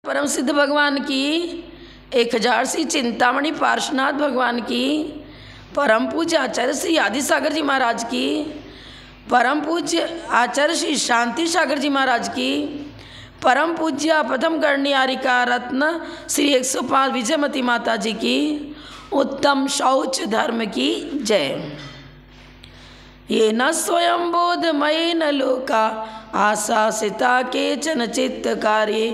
परम सिद्ध भगवान की 1000 सी चिंतामणि पार्श्वनाथ भगवान की, परम पूज्य आचार्य श्री आदि सागर जी महाराज की, परम पूज्य आचार्य श्री शांति सागर जी महाराज की, परम पूज्य प्रथम गणनियारिका रत्न श्री 105 विजयमती माता जी की उत्तम शौच धर्म की जय। ये न स्वयं बोधमयेन लोका आशासिता केचन चित्तकार्ये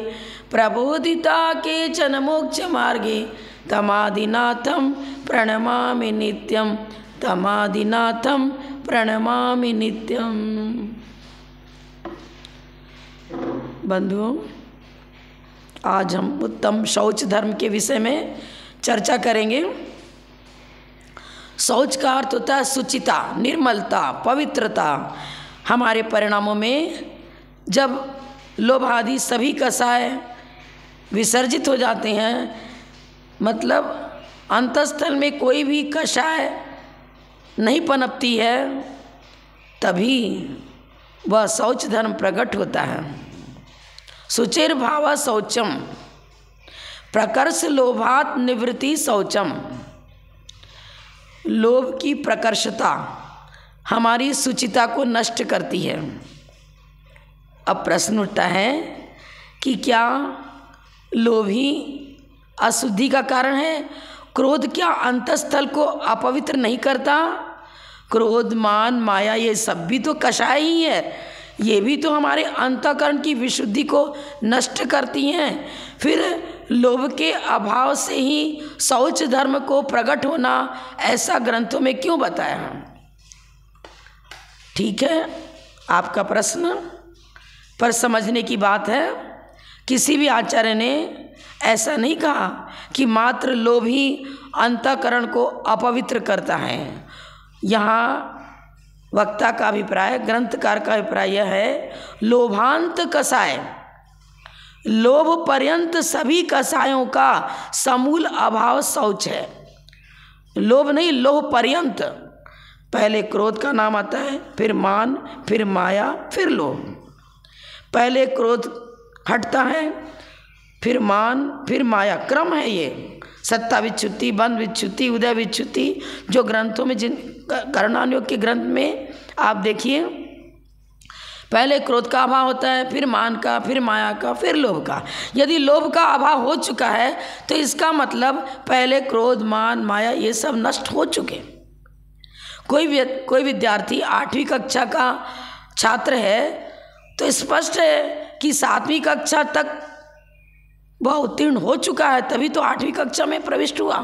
प्रबोधिता केचन मोक्ष मार्गे तमादिनाथं प्रणमामि नित्यं, तमादिनाथं प्रणमामि नित्यं। बंधुओं, आज हम उत्तम शौच धर्म के विषय में चर्चा करेंगे। शौच का अर्थ होता है शुचिता, निर्मलता, पवित्रता। हमारे परिणामों में जब लोभ आदि सभी कषाय विसर्जित हो जाते हैं, मतलब अंतःस्थल में कोई भी कषाय नहीं पनपती है, तभी वह शौच धर्म प्रकट होता है। शुचिर्भाव शौचम प्रकर्ष लोभात निवृत्ति शौचम। लोभ की प्रकर्षता हमारी शुचिता को नष्ट करती है। अब प्रश्न उठता है कि क्या लोभ ही अशुद्धि का कारण है? क्रोध क्या अंतःस्थल को अपवित्र नहीं करता? क्रोध, मान, माया ये सब भी तो कषाय ही है। ये भी तो हमारे अंतःकरण की विशुद्धि को नष्ट करती हैं। फिर लोभ के अभाव से ही शौच धर्म को प्रकट होना ऐसा ग्रंथों में क्यों बताया है? ठीक है, आपका प्रश्न, पर समझने की बात है, किसी भी आचार्य ने ऐसा नहीं कहा कि मात्र लोभ ही अंतःकरण को अपवित्र करता है। यहाँ वक्ता का अभिप्राय, ग्रंथकार का अभिप्राय यह है, लोभांत कषाय, लोभ पर्यंत सभी कषायों का समूल अभाव शौच है। लोभ नहीं, लोभ पर्यंत। पहले क्रोध का नाम आता है, फिर मान, फिर माया, फिर लोभ। पहले क्रोध हटता है, फिर मान, फिर माया, क्रम है ये। सत्ता विच्युति, बंध विच्युति, उदय विच्युति, जो ग्रंथों में, जिन करणानुयोग के ग्रंथ में आप देखिए, पहले क्रोध का अभाव होता है, फिर मान का, फिर माया का, फिर लोभ का। यदि लोभ का अभाव हो चुका है तो इसका मतलब पहले क्रोध, मान, माया ये सब नष्ट हो चुके। कोई विद्यार्थी 8वीं कक्षा का छात्र है तो स्पष्ट है कि 7वीं कक्षा तक वह उत्तीर्ण हो चुका है, तभी तो 8वीं कक्षा में प्रविष्ट हुआ।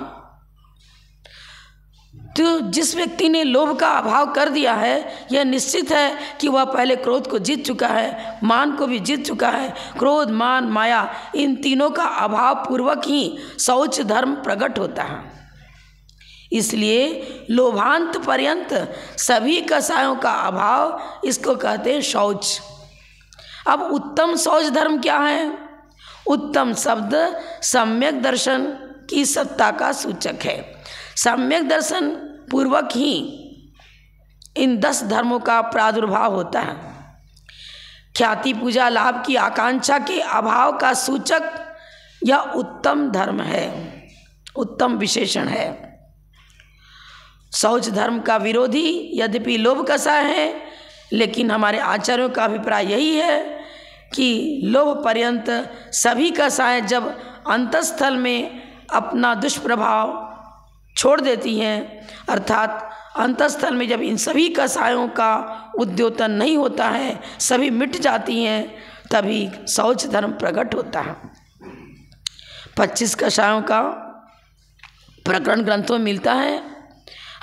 तो जिस व्यक्ति ने लोभ का अभाव कर दिया है, यह निश्चित है कि वह पहले क्रोध को जीत चुका है, मान को भी जीत चुका है। क्रोध, मान, माया इन तीनों का अभाव पूर्वक ही शौच धर्म प्रकट होता है। इसलिए लोभांत पर्यंत सभी कषायों का अभाव, इसको कहते हैं शौच। अब उत्तम शौच धर्म क्या है? उत्तम शब्द सम्यक दर्शन की सत्ता का सूचक है। सम्यक दर्शन पूर्वक ही इन 10 धर्मों का प्रादुर्भाव होता है। ख्याति, पूजा, लाभ की आकांक्षा के अभाव का सूचक यह उत्तम धर्म है, उत्तम विशेषण है। शौच धर्म का विरोधी यद्यपि लोभ कषाय है, लेकिन हमारे आचार्यों का अभिप्राय यही है कि लोभ पर्यंत सभी कषाय जब अंतःस्थल में अपना दुष्प्रभाव छोड़ देती हैं, अर्थात अंतःस्थल में जब इन सभी कषायों का उद्योतन नहीं होता है, सभी मिट जाती हैं, तभी शौच धर्म प्रकट होता है। 25 कषायों का प्रकरण ग्रंथों में मिलता है।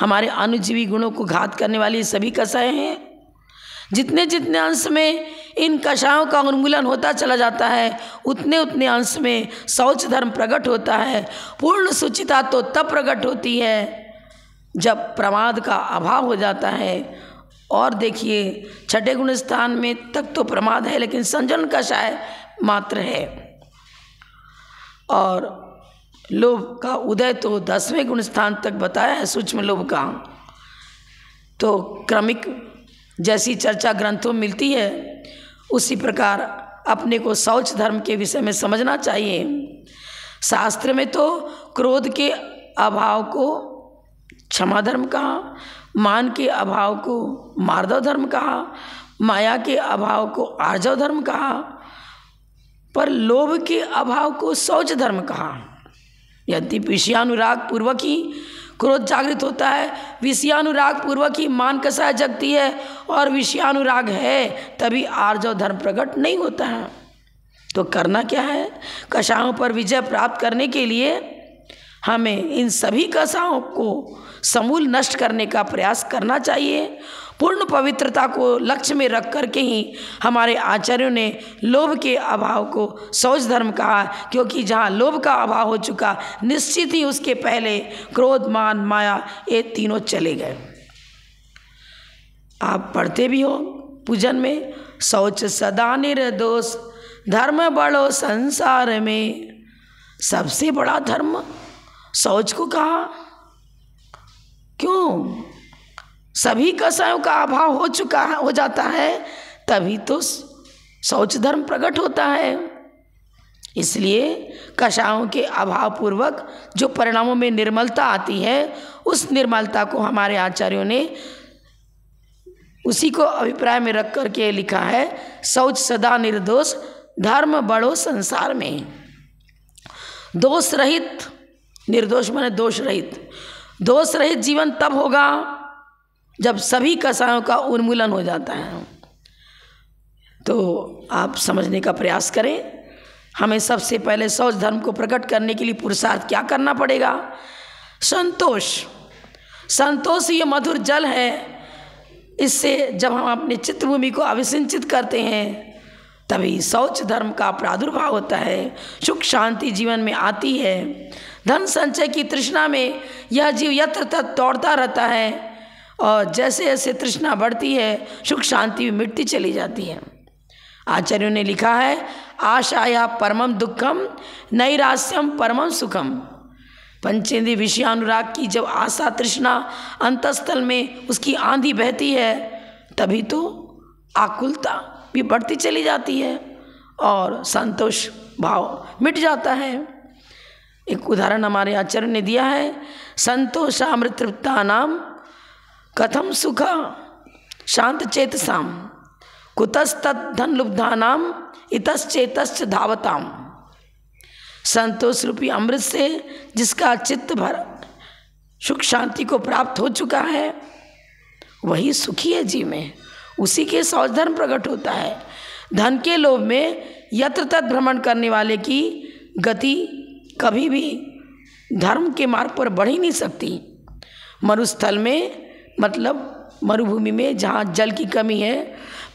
हमारे अनुजीवी गुणों को घात करने वाली सभी कषाय हैं। जितने जितने अंश में इन कषायों का उन्मूलन होता चला जाता है, उतने उतने अंश में शौच धर्म प्रकट होता है। पूर्ण शुचिता तो तब प्रकट होती है जब प्रमाद का अभाव हो जाता है। और देखिए, 6ठे गुण स्थान में तक तो प्रमाद है, लेकिन संजन कषाय मात्र है। और लोभ का उदय तो 10वें गुण स्थान तक बताया है, सूक्ष्म लोभ का। तो क्रमिक जैसी चर्चा ग्रंथों में मिलती है, उसी प्रकार अपने को शौच धर्म के विषय में समझना चाहिए। शास्त्र में तो क्रोध के अभाव को क्षमा धर्म कहा, मान के अभाव को मार्दव धर्म कहा, माया के अभाव को आर्जव धर्म कहा, पर लोभ के अभाव को शौच धर्म कहा। यदि विषयानुराग पूर्वक ही क्रोध जागृत होता है, विषयानुराग पूर्वक ही मान कसाय जगती है और विषयानुराग है तभी आर्जव धर्म प्रकट नहीं होता है। तो करना क्या है? कषायों पर विजय प्राप्त करने के लिए हमें इन सभी कषायों को समूल नष्ट करने का प्रयास करना चाहिए। पूर्ण पवित्रता को लक्ष्य में रख कर के ही हमारे आचार्यों ने लोभ के अभाव को शौच धर्म कहा, क्योंकि जहाँ लोभ का अभाव हो चुका निश्चित ही उसके पहले क्रोध, मान, माया ये तीनों चले गए। आप पढ़ते भी हो पूजन में, शौच सदा निर्दोष धर्म बड़ो संसार में। सबसे बड़ा धर्म शौच को कहा। क्यों? सभी कषायों का अभाव हो चुका है, हो जाता है, तभी तो शौच धर्म प्रकट होता है। इसलिए कषायों के अभाव पूर्वक जो परिणामों में निर्मलता आती है, उस निर्मलता को हमारे आचार्यों ने उसी को अभिप्राय में रख करके लिखा है, शौच सदा निर्दोष धर्म बड़ो संसार में। दोष रहित, निर्दोष माने दोष रहित, दोष रहित जीवन तब होगा जब सभी कषायों का उन्मूलन हो जाता है। तो आप समझने का प्रयास करें। हमें सबसे पहले शौच धर्म को प्रकट करने के लिए पुरुषार्थ क्या करना पड़ेगा? संतोष। संतोष ये मधुर जल है। इससे जब हम अपने चित्तभूमि को अभिसिंचित करते हैं तभी शौच धर्म का प्रादुर्भाव होता है, सुख शांति जीवन में आती है। धन संचय की तृष्णा में यह जीव यत्र तत्र दौड़ता रहता है और जैसे जैसे तृष्णा बढ़ती है सुख शांति भी मिटती चली जाती है। आचार्यों ने लिखा है, आशाया परमम दुखम नैरास्यम परमम सुखम। पंचेंद्रिय विषयानुराग की जब आशा तृष्णा अंतस्थल में उसकी आंधी बहती है तभी तो आकुलता भी बढ़ती चली जाती है और संतोष भाव मिट जाता है। एक उदाहरण हमारे आचार्य ने दिया है, संतोषामृत तृप्तानाम कथम सुखा शांत चेतसाम कुतस्तत् धन लुब्धानाम इतश्चेतश्च धावताम। संतोष रूपी अमृत से जिसका चित्त भर सुख शांति को प्राप्त हो चुका है वही सुखी है जी में, उसी के शौच धर्म प्रकट होता है। धन के लोभ में यत्र तत्र भ्रमण करने वाले की गति कभी भी धर्म के मार्ग पर बढ़ ही नहीं सकती। मरुस्थल में मतलब मरुभूमि में जहाँ जल की कमी है,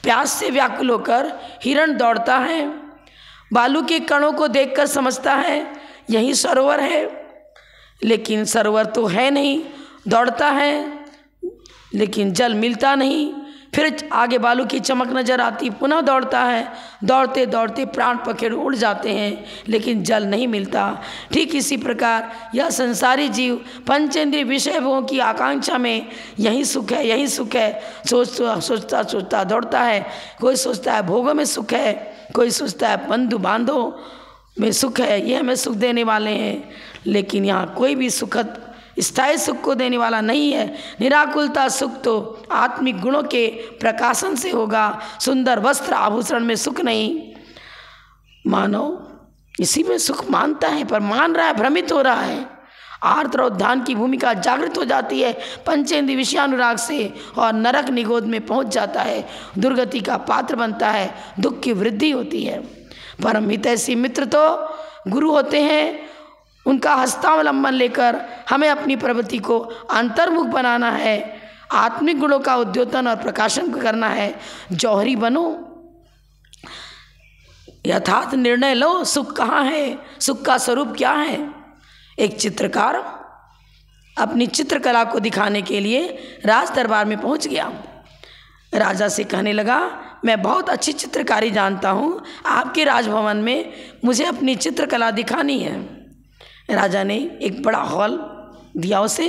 प्यास से व्याकुल होकर हिरण दौड़ता है, बालू के कणों को देखकर समझता है यही सरोवर है, लेकिन सरोवर तो है नहीं। दौड़ता है लेकिन जल मिलता नहीं, फिर आगे बालू की चमक नजर आती, पुनः दौड़ता है, दौड़ते दौड़ते प्राण पखेड़ उड़ जाते हैं लेकिन जल नहीं मिलता। ठीक इसी प्रकार यह संसारी जीव पंचेंद्रिय विषय भोगों की आकांक्षा में यही सुख है, यही सुख है, सोचता दौड़ता है। कोई सोचता है भोगों में सुख है, कोई सोचता है बंधु बांधों में सुख है, ये हमें सुख देने वाले हैं, लेकिन यहाँ कोई भी सुखद स्थायी सुख को देने वाला नहीं है। निराकुलता सुख तो आत्मिक गुणों के प्रकाशन से होगा, सुंदर वस्त्र आभूषण में सुख नहीं। मानव इसी में सुख मानता है, पर मान रहा है, भ्रमित हो रहा है। आर्त और ध्यान की भूमिका जागृत हो जाती है पंचेंद्रिय विषयानुराग से और नरक निगोद में पहुंच जाता है, दुर्गति का पात्र बनता है, दुख की वृद्धि होती है। परम हितैषी मित्र तो गुरु होते हैं, उनका हस्तावलंबन लेकर हमें अपनी प्रवृत्ति को अंतर्मुख बनाना है, आत्मिक गुणों का उद्योतन और प्रकाशन करना है। जौहरी बनो, यथार्थ निर्णय लो, सुख कहाँ है, सुख का स्वरूप क्या है। एक चित्रकार अपनी चित्रकला को दिखाने के लिए राज दरबार में पहुंच गया। राजा से कहने लगा, मैं बहुत अच्छी चित्रकारी जानता हूँ, आपके राजभवन में मुझे अपनी चित्रकला दिखानी है। राजा ने एक बड़ा हॉल दिया उसे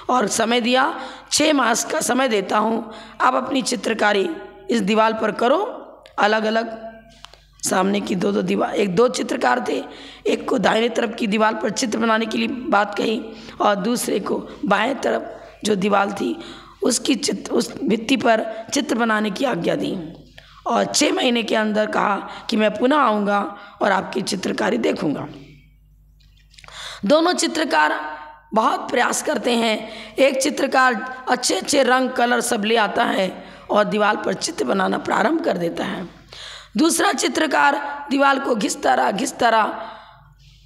और समय दिया, 6 मास का समय देता हूँ, आप अपनी चित्रकारी इस दीवार पर करो, अलग अलग सामने की दो दीवार, एक दो चित्रकार थे, एक को दाहिने तरफ की दीवार पर चित्र बनाने के लिए बात कही और दूसरे को बाएं तरफ जो दीवार थी उस भित्ति पर चित्र बनाने की आज्ञा दी और 6 महीने के अंदर कहा कि मैं पुनः आऊँगा और आपकी चित्रकारी देखूँगा। दोनों चित्रकार बहुत प्रयास करते हैं। एक चित्रकार अच्छे अच्छे रंग कलर सब ले आता है और दीवार पर चित्र बनाना प्रारंभ कर देता है। दूसरा चित्रकार दीवार को घिसता रहा।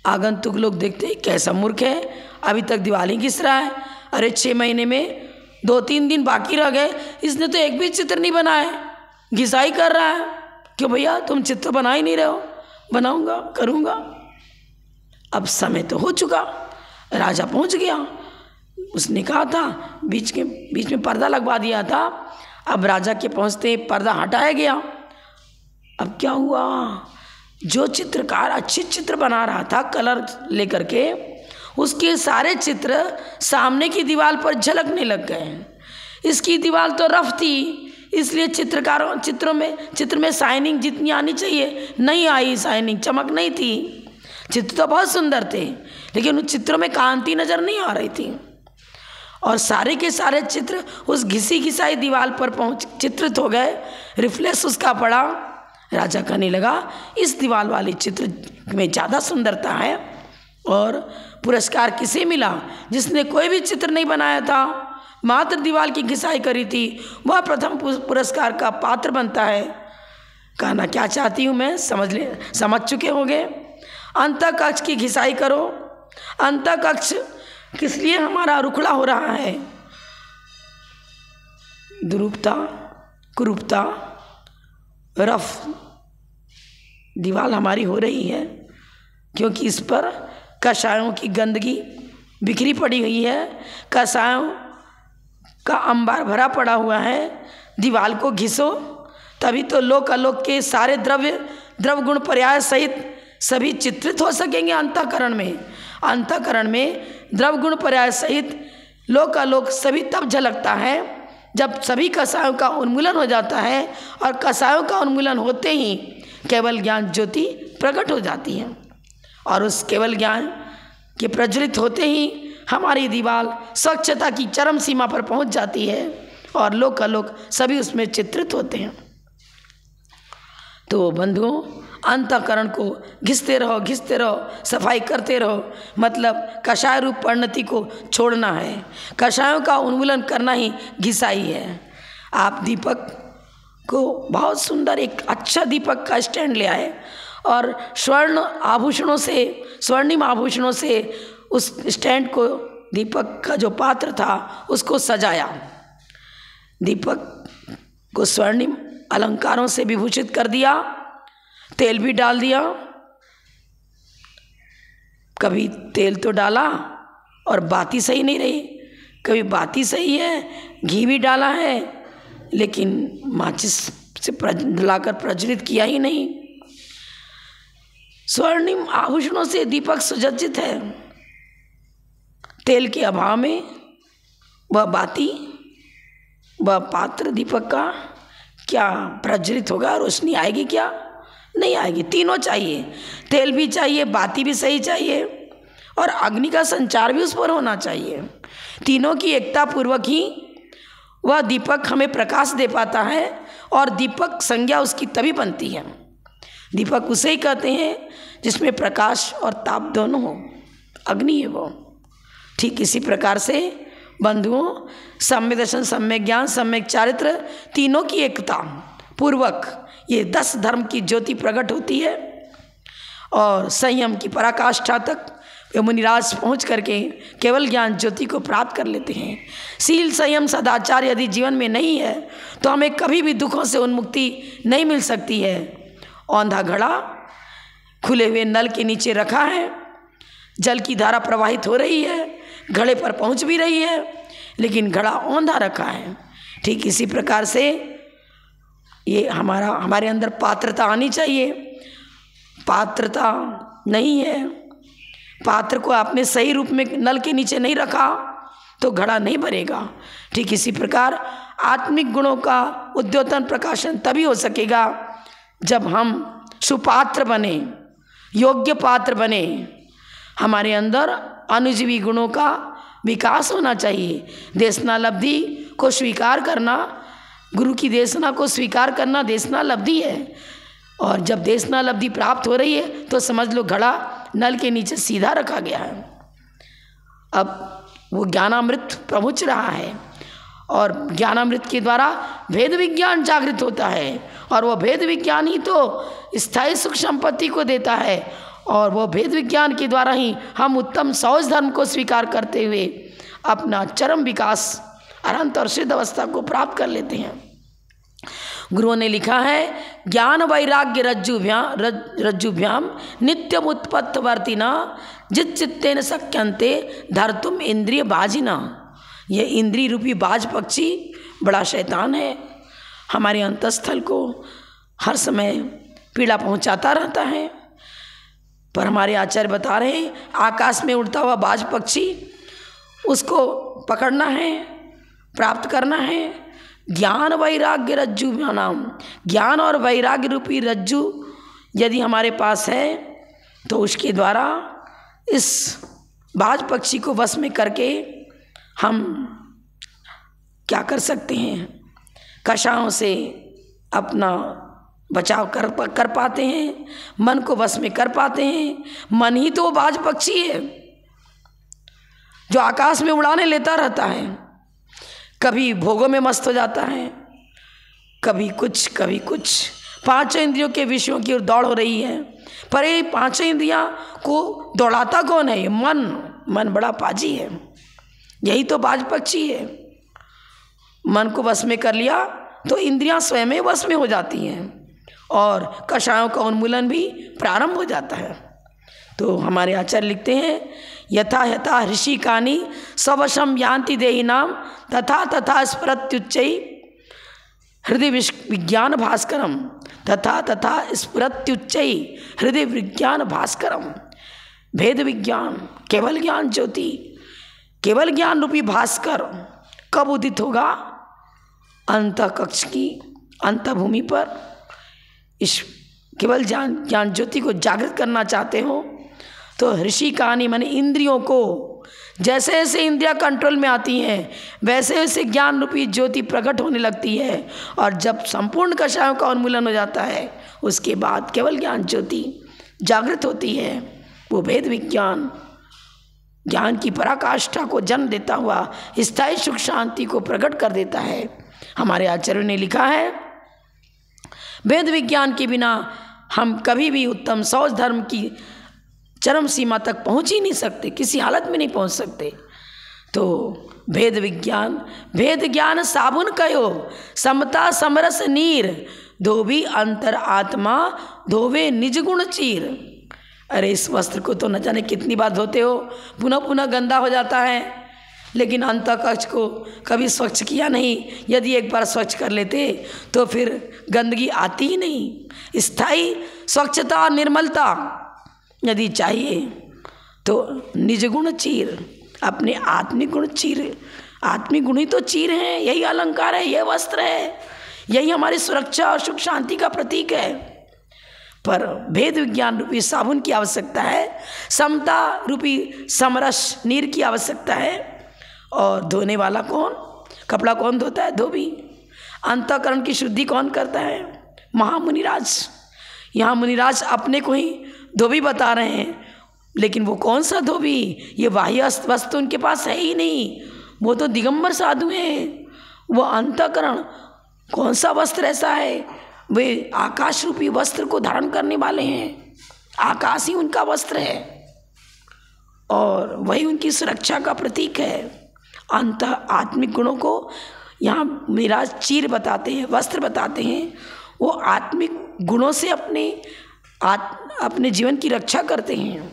आगंतुक लोग देखते हैं कैसा मूर्ख है, अभी तक दीवार ही घिस रहा है। अरे 6 महीने में 2-3 दिन बाकी रह गए, इसने तो एक भी चित्र नहीं बनाया, घिसाई कर रहा है। क्यों भैया, तुम चित्र बना ही नहीं रहे हो? बनाऊंगा, करूँगा। अब समय तो हो चुका, राजा पहुँच गया। उसने कहा था बीच में पर्दा लगवा दिया था। अब राजा के पहुँचते पर्दा हटाया गया। अब क्या हुआ, जो चित्रकार अच्छे चित्र बना रहा था कलर लेकर के, उसके सारे चित्र सामने की दीवार पर झलकने लग गए। इसकी दीवार तो रफ थी, इसलिए चित्र में शाइनिंग जितनी आनी चाहिए नहीं आई, शाइनिंग चमक नहीं थी। चित्र तो बहुत सुंदर थे लेकिन उन चित्रों में कांति नजर नहीं आ रही थी और सारे के सारे चित्र उस घिसी घिसाई दीवार पर चित्रित हो गए। रिफ्लेक्स उसका पड़ा। राजा कहने लगा इस दीवार वाले चित्र में ज़्यादा सुंदरता है। और पुरस्कार किसे मिला? जिसने कोई भी चित्र नहीं बनाया था, मात्र दीवार की घिसाई करी थी, वह प्रथम पुरस्कार का पात्र बनता है। कहना क्या चाहती हूँ मैं समझ चुके होंगे। अंतःकक्ष की घिसाई करो। अंतःकक्ष किस लिए हमारा रुखड़ा हो रहा है? द्रुपता, कुरूपता, रफ दीवार हमारी हो रही है क्योंकि इस पर कषायों की गंदगी बिखरी पड़ी हुई है, कषायों का अंबार भरा पड़ा हुआ है। दीवार को घिसो तभी तो लोक अलोक के सारे द्रव गुण पर्याय सहित सभी चित्रित हो सकेंगे। अंतःकरण में द्रव गुण पर्याय सहित लोक अलोक सभी तब झलकता है जब सभी कषायों का उन्मूलन हो जाता है और कषायों का उन्मूलन होते ही केवल ज्ञान ज्योति प्रकट हो जाती है और उस केवल ज्ञान के प्रज्वलित होते ही हमारी दीवार स्वच्छता की चरम सीमा पर पहुंच जाती है और लोक अलोक सभी उसमें चित्रित होते हैं। तो बंधुओं, अंतःकरण को घिसते रहो, सफाई करते रहो, मतलब कषाय रूप परिणति को छोड़ना है। कषायों का उन्मूलन करना ही घिसाई है। आप दीपक को बहुत सुंदर एक अच्छा दीपक का स्टैंड ले आए और स्वर्णिम आभूषणों से उस स्टैंड को, दीपक का जो पात्र था उसको सजाया। दीपक को स्वर्णिम अलंकारों से विभूषित कर दिया, तेल भी डाल दिया। कभी तेल तो डाला और बाती सही नहीं रही, कभी बाती सही है, घी भी डाला है लेकिन माचिस से लाकर प्रज्वलित किया ही नहीं। स्वर्णिम आभूषणों से दीपक सुसज्जित है, तेल के अभाव में वह बाती, वह पात्र दीपक का क्या प्रज्वलित होगा? रोशनी आएगी क्या? नहीं आएगी। तीनों चाहिए, तेल भी चाहिए, बाती भी सही चाहिए और अग्नि का संचार भी उस पर होना चाहिए। तीनों की एकता पूर्वक ही वह दीपक हमें प्रकाश दे पाता है और दीपक संज्ञा उसकी तभी बनती है। दीपक उसे ही कहते हैं जिसमें प्रकाश और ताप दोनों हो, अग्नि है वो। ठीक इसी प्रकार से बंधुओं, सम्यक दर्शन, सम्यक ज्ञान, सम्यक चारित्र, तीनों की एकता पूर्वक ये 10 धर्म की ज्योति प्रकट होती है और संयम की पराकाष्ठा तक मुनिराज पहुँच करके केवल ज्ञान ज्योति को प्राप्त कर लेते हैं। शील, संयम, सदाचार यदि जीवन में नहीं है तो हमें कभी भी दुखों से उन्मुक्ति नहीं मिल सकती है। औंधा घड़ा खुले हुए नल के नीचे रखा है, जल की धारा प्रवाहित हो रही है, घड़े पर पहुंच भी रही है लेकिन घड़ा औंधा रखा है। ठीक इसी प्रकार से ये हमारे अंदर पात्रता आनी चाहिए। पात्रता नहीं है, पात्र को आपने सही रूप में नल के नीचे नहीं रखा तो घड़ा नहीं भरेगा। ठीक इसी प्रकार आत्मिक गुणों का उद्योतन प्रकाशन तभी हो सकेगा जब हम सुपात्र बने, योग्य पात्र बने। हमारे अंदर अनुजीवी गुणों का विकास होना चाहिए। देशनालब्धि को स्वीकार करना, गुरु की देशना को स्वीकार करना देशनालब्धि है। और जब देशनालब्धि प्राप्त हो रही है तो समझ लो घड़ा नल के नीचे सीधा रखा गया है। अब वो ज्ञानामृत पहुँच रहा है और ज्ञानामृत के द्वारा भेद विज्ञान जागृत होता है और वो भेद विज्ञान ही तो स्थायी सुख संपत्ति को देता है। और वो भेद विज्ञान के द्वारा ही हम उत्तम सौज धर्म को स्वीकार करते हुए अपना चरम विकास अनंत और सिद्ध अवस्था को प्राप्त कर लेते हैं। गुरुओं ने लिखा है, ज्ञान वैराग्य रज्जुभ्याम नित्यम उत्पत्तिवर्तिना जित चित्तेन शक्यन्ते धर्तुम इंद्रिय बाजिना। ये इंद्रिय रूपी बाज पक्षी बड़ा शैतान है, हमारे अंतस्थल को हर समय पीड़ा पहुंचाता रहता है। पर हमारे आचार्य बता रहे हैं, आकाश में उड़ता हुआ बाज पक्षी उसको पकड़ना है, प्राप्त करना है। ज्ञान वैराग्य रज्जु नाम, ज्ञान और वैराग्य रूपी रज्जु यदि हमारे पास है तो उसके द्वारा इस बाज पक्षी को वश में करके हम क्या कर सकते हैं, कषायों से अपना बचाव कर पाते हैं, मन को वश में कर पाते हैं। मन ही तो बाज पक्षी है जो आकाश में उड़ाने लेता रहता है, कभी भोगों में मस्त हो जाता है, कभी कुछ कभी कुछ। पांचों इंद्रियों के विषयों की ओर दौड़ हो रही है, पर ये पांचों इंद्रियां को दौड़ाता कौन है? मन बड़ा पाजी है, यही तो बाज पक्षी है। मन को वश में कर लिया तो इंद्रियां स्वयं ही वश में हो जाती हैं और कषायों का उन्मूलन भी प्रारंभ हो जाता है। तो हमारे आचार्य लिखते हैं, यथा यथा ऋषि कानी सवशम यान्ति देहिनाम तथा तथा स्फुरत्युच्चै हृदय विज्ञान भास्करम, तथा तथा स्फुरत्युच्चै हृदय विज्ञान भास्करम। भेद विज्ञान, केवल ज्ञान ज्योति, केवल ज्ञान रूपी भास्कर कब उदित होगा? अंत कक्ष की अंत भूमि पर। इस केवल ज्ञान ज्योति को जागृत करना चाहते हो तो ऋषि कहानी माने इंद्रियों को जैसे जैसे इंद्रियां कंट्रोल में आती हैं वैसे वैसे ज्ञान रूपी ज्योति प्रकट होने लगती है। और जब संपूर्ण कषायों का उन्मूलन हो जाता है उसके बाद केवल ज्ञान ज्योति जागृत होती है। वो भेद विज्ञान ज्ञान की पराकाष्ठा को जन्म देता हुआ स्थायी सुख शांति को प्रकट कर देता है। हमारे आचार्यों ने लिखा है, वेद विज्ञान के बिना हम कभी भी उत्तम सौज धर्म की चरम सीमा तक पहुंच ही नहीं सकते, किसी हालत में नहीं पहुंच सकते। तो भेद विज्ञान, भेद ज्ञान साबुन कहो समता समरस नीर, धोबी अंतर आत्मा धोवे निज गुण चीर। अरे इस वस्त्र को तो न जाने कितनी बार धोते हो, पुनः पुनः गंदा हो जाता है, लेकिन अंतःकक्ष को कभी स्वच्छ किया नहीं। यदि एक बार स्वच्छ कर लेते तो फिर गंदगी आती ही नहीं। स्थायी स्वच्छता और निर्मलता यदि चाहिए तो निज गुण चीर, अपने आत्मिक गुण चीर। आत्मिक गुण ही तो चीर हैं, यही अलंकार है, यह वस्त्र है, यही हमारी सुरक्षा और सुख शांति का प्रतीक है। पर भेद विज्ञान रूपी साबुन की आवश्यकता है, समता रूपी समरस नीर की आवश्यकता है। और धोने वाला कौन? कपड़ा कौन धोता है? धोबी। अंतःकरण की शुद्धि कौन करता है? महामुनिराज। यहाँ मुनिराज अपने को ही धोबी बता रहे हैं, लेकिन वो कौन सा धोबी? ये बाह्य वस्तु उनके पास है ही नहीं, वो तो दिगंबर साधु हैं। वो अंतःकरण कौन सा वस्त्र ऐसा है? वे आकाश रूपी वस्त्र को धारण करने वाले हैं, आकाश ही उनका वस्त्र है और वही उनकी सुरक्षा का प्रतीक है। अंत आत्मिक गुणों को यहाँ मेरा चीर बताते हैं, वस्त्र बताते हैं। वो आत्मिक गुणों से अपने जीवन की रक्षा करते हैं।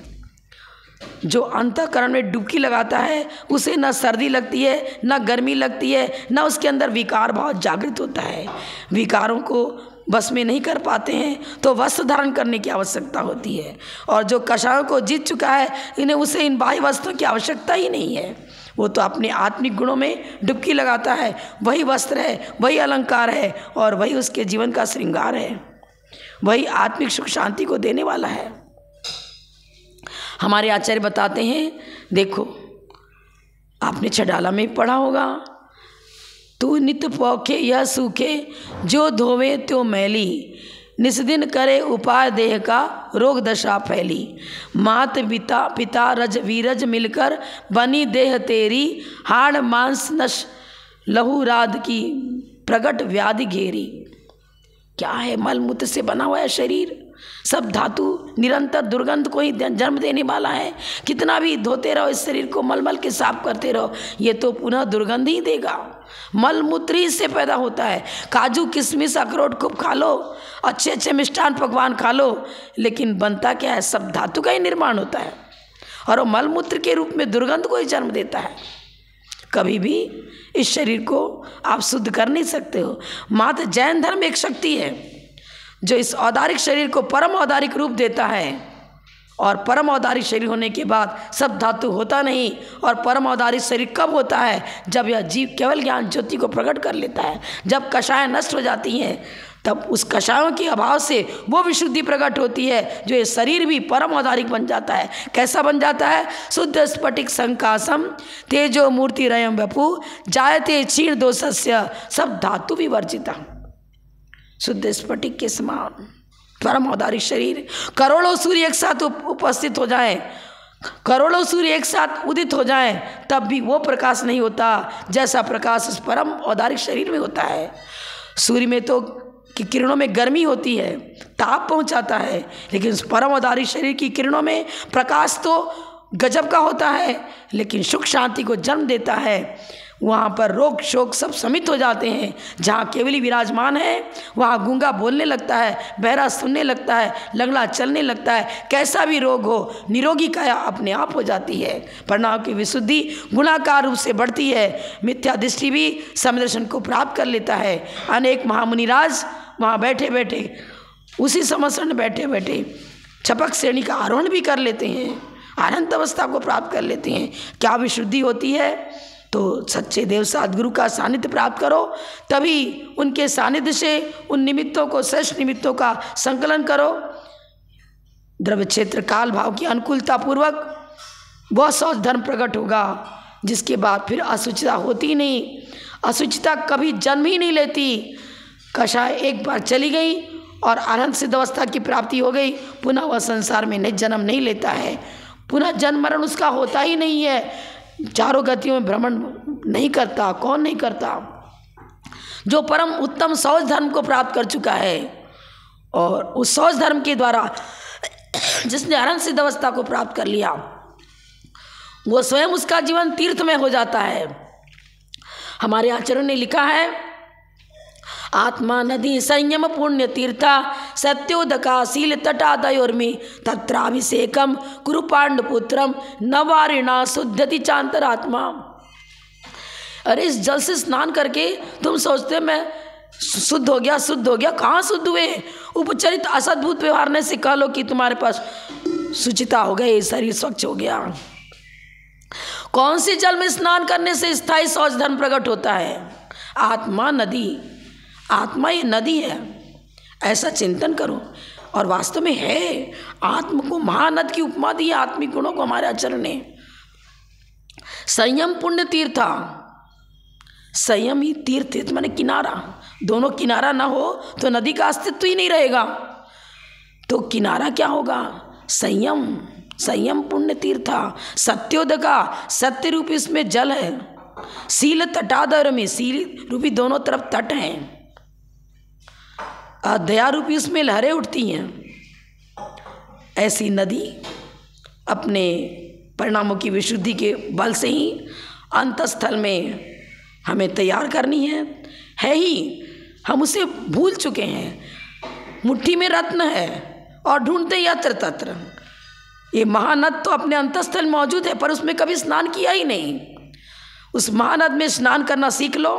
जो अंतःकरण में डुबकी लगाता है उसे न सर्दी लगती है, न गर्मी लगती है, न उसके अंदर विकार भाव जागृत होता है। विकारों को बस में नहीं कर पाते हैं तो वस्त्र धारण करने की आवश्यकता होती है। और जो कषायों को जीत चुका है इन्हें उसे इन बाह्य वस्त्रों की आवश्यकता ही नहीं है। वो तो अपने आत्मिक गुणों में डुबकी लगाता है, वही वस्त्र है, वही अलंकार है और वही उसके जीवन का श्रृंगार है। वही आत्मिक सुख शांति को देने वाला है। हमारे आचार्य बताते हैं, देखो आपने छडाला में पढ़ा होगा, तू नित पौखे यह सूखे जो धोवे त्यो मैली, निस्दिन करे उपाय देह का रोग दशा फैली, मात पिता रज वीरज मिलकर बनी देह तेरी, हाड़ मांस नश लहू राध की प्रगट व्याधि घेरी। क्या है? मलमूत्र से बना हुआ है शरीर, सब धातु निरंतर दुर्गंध को ही जन्म देने वाला है। कितना भी धोते रहो इस शरीर को, मल के साफ करते रहो, ये तो पुनः दुर्गंध ही देगा। मलमूत्र ही से पैदा होता है। काजू किशमिश अखरोट खूब खा लो, अच्छे अच्छे मिष्ठान पकवान खा लो, लेकिन बनता क्या है? सब धातु का ही निर्माण होता है और वो मलमूत्र के रूप में दुर्गंध को ही जन्म देता है। कभी भी इस शरीर को आप शुद्ध कर नहीं सकते हो। मात्र जैन धर्म एक शक्ति है जो इस औदारिक शरीर को परम औदारिक रूप देता है, और परम औदारिक शरीर होने के बाद सब धातु होता नहीं। और परम औदारिक शरीर कब होता है? जब यह जीव केवल ज्ञान ज्योति को प्रकट कर लेता है। जब कषाय नष्ट हो जाती हैं, तब उस कषायों के अभाव से वो विशुद्धि प्रकट होती है, जो ये शरीर भी परम औदारिक बन जाता है। कैसा बन जाता है? शुद्ध स्फटिक संकासम तेजो मूर्ति रयम वपु जायते क्षीण दोषस्य, सब धातु विवर्जिता, शुद्ध स्फटिक के समान परम औदारिक शरीर। करोड़ों सूर्य एक साथ उपस्थित हो जाएं, करोड़ों सूर्य एक साथ उदित हो जाएं, तब भी वो प्रकाश नहीं होता जैसा प्रकाश उस परम औदारिक शरीर में होता है। सूर्य में तो की किरणों में गर्मी होती है, ताप पहुंचाता है, लेकिन उस परम औदारिक शरीर की किरणों में प्रकाश तो गजब का होता है, लेकिन सुख शांति को जन्म देता है। वहाँ पर रोग शोक सब समित हो जाते हैं। जहाँ केवली विराजमान है वहाँ गूंगा बोलने लगता है, बहरा सुनने लगता है, लंगड़ा चलने लगता है। कैसा भी रोग हो, निरोगी काया अपने आप हो जाती है। परिणाम की विशुद्धि गुणाकार रूप से बढ़ती है। मिथ्या दृष्टि भी समदर्शन को प्राप्त कर लेता है। अनेक महामुनिराज वहाँ बैठे बैठे, उसी समदर्शन में बैठे बैठे छपक श्रेणी का आरोहण भी कर लेते हैं, अनंत अवस्था को प्राप्त कर लेते हैं। क्या विशुद्धि होती है? तो सच्चे देव सद्गुरु का सानिध्य प्राप्त करो, तभी उनके सानिध्य से उन निमित्तों को, श्रेष्ठ निमित्तों का संकलन करो। द्रव्य क्षेत्र काल भाव की अनुकूलता पूर्वक वह शौच धर्म प्रकट होगा, जिसके बाद फिर असुचिता होती नहीं। असुचिता कभी जन्म ही नहीं लेती। कषाय एक बार चली गई और अनंत सिद्ध अवस्था की प्राप्ति हो गई, पुनः वह संसार में नहीं जन्म नहीं लेता है। पुनः जन्म मरण उसका होता ही नहीं है। चारों गतियों में भ्रमण नहीं करता। कौन नहीं करता? जो परम उत्तम शौच धर्म को प्राप्त कर चुका है, और उस शौच धर्म के द्वारा जिसने अनंत सिद्ध अवस्था को प्राप्त कर लिया, वो स्वयं उसका जीवन तीर्थमय हो जाता है। हमारे आचार्यों ने लिखा है, आत्मा नदी संयम पुण्य तीर्था सत्योदका शील तटादयोर्मि तत्राभिषेकम कुरु पांडपुत्रम नवारिणा शुद्धति चांतरात्मा। अरे इस जल से स्नान करके तुम सोचते मैं शुद्ध हो गया, शुद्ध हो गया। कहाँ शुद्ध हुए? उपचरित असद्भुत व्यवहारने से कह लो कि तुम्हारे पास शुचिता हो गई, शरीर स्वच्छ हो गया। कौन सी जल में स्नान करने से स्थायी शौच धर्म प्रकट होता है? आत्मा नदी, आत्मा ये नदी है, ऐसा चिंतन करो। और वास्तव में है। आत्म को महानद की उपमा दी है आत्मिक गुणों को हमारे आचार्य ने। संयम पुण्य तीर्था, संयम ही तीर्थ है, माने किनारा। दोनों किनारा ना हो तो नदी का अस्तित्व ही नहीं रहेगा। तो किनारा क्या होगा? संयम, संयम पुण्य तीर्था। सत्योदका, सत्य रूपी इसमें जल है। शील तटादर में, शील रूपी दोनों तरफ तट हैं। दया रूपी उसमें लहरें उठती हैं। ऐसी नदी अपने परिणामों की विशुद्धि के बल से ही अंतस्थल में हमें तैयार करनी है ही। हम उसे भूल चुके हैं। मुट्ठी में रत्न है और ढूंढते यत्र तत्र। ये महानद तो अपने अंतस्थल में मौजूद है, पर उसमें कभी स्नान किया ही नहीं। उस महानद में स्नान करना सीख लो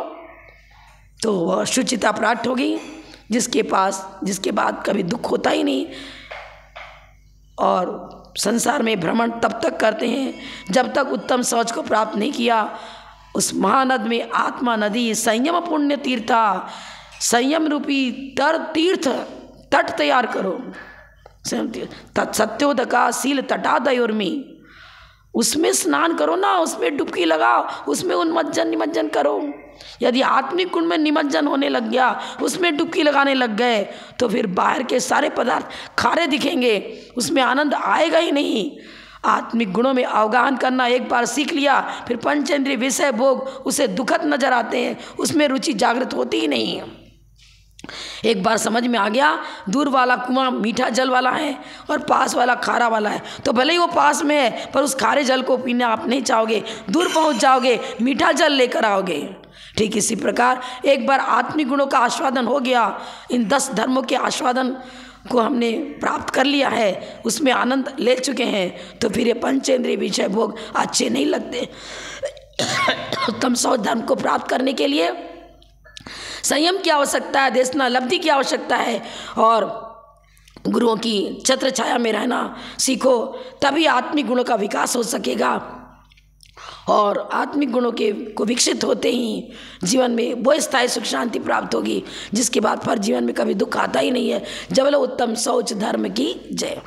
तो वह शुचिता प्राप्त होगी, जिसके बाद कभी दुख होता ही नहीं। और संसार में भ्रमण तब तक करते हैं जब तक उत्तम शौच को प्राप्त नहीं किया। उस महानद में आत्मा नदी संयम पुण्य तीर्था, संयम रूपी तीर्थ तट तैयार करो, सत्योदका शील तटादयोर्मी, उसमें स्नान करो ना, उसमें डुबकी लगाओ, उसमें उन्मज्जन निमज्जन करो। यदि आत्मिक गुण में निमज्जन होने लग गया, उसमें डुबकी लगाने लग गए, तो फिर बाहर के सारे पदार्थ खारे दिखेंगे, उसमें आनंद आएगा ही नहीं। आत्मिक गुणों में अवगाहन करना एक बार सीख लिया, फिर पंचेंद्रिय विषय भोग उसे दुखद नजर आते हैं, उसमें रुचि जागृत होती ही नहीं है। एक बार समझ में आ गया, दूर वाला कुआं मीठा जल वाला है और पास वाला खारा वाला है, तो भले ही वो पास में है पर उस खारे जल को पीना आप नहीं चाहोगे, दूर पहुंच जाओगे, मीठा जल लेकर आओगे। ठीक इसी प्रकार एक बार आत्मिक गुणों का आस्वादन हो गया, इन 10 धर्मों के आस्वादन को हमने प्राप्त कर लिया है, उसमें आनंद ले चुके हैं, तो फिर ये पंचेंद्रिय विषय भोग अच्छे नहीं लगते। उत्तम सौ धर्म को प्राप्त करने के लिए संयम की आवश्यकता है, देशना लब्धि की आवश्यकता है, और गुरुओं की छत्र छाया में रहना सीखो, तभी आत्मिक गुणों का विकास हो सकेगा। और आत्मिक गुणों के को विकसित होते ही जीवन में वो स्थायी सुख शांति प्राप्त होगी, जिसके बाद फिर जीवन में कभी दुख आता ही नहीं है। जब बोलो उत्तम शौच धर्म की जय।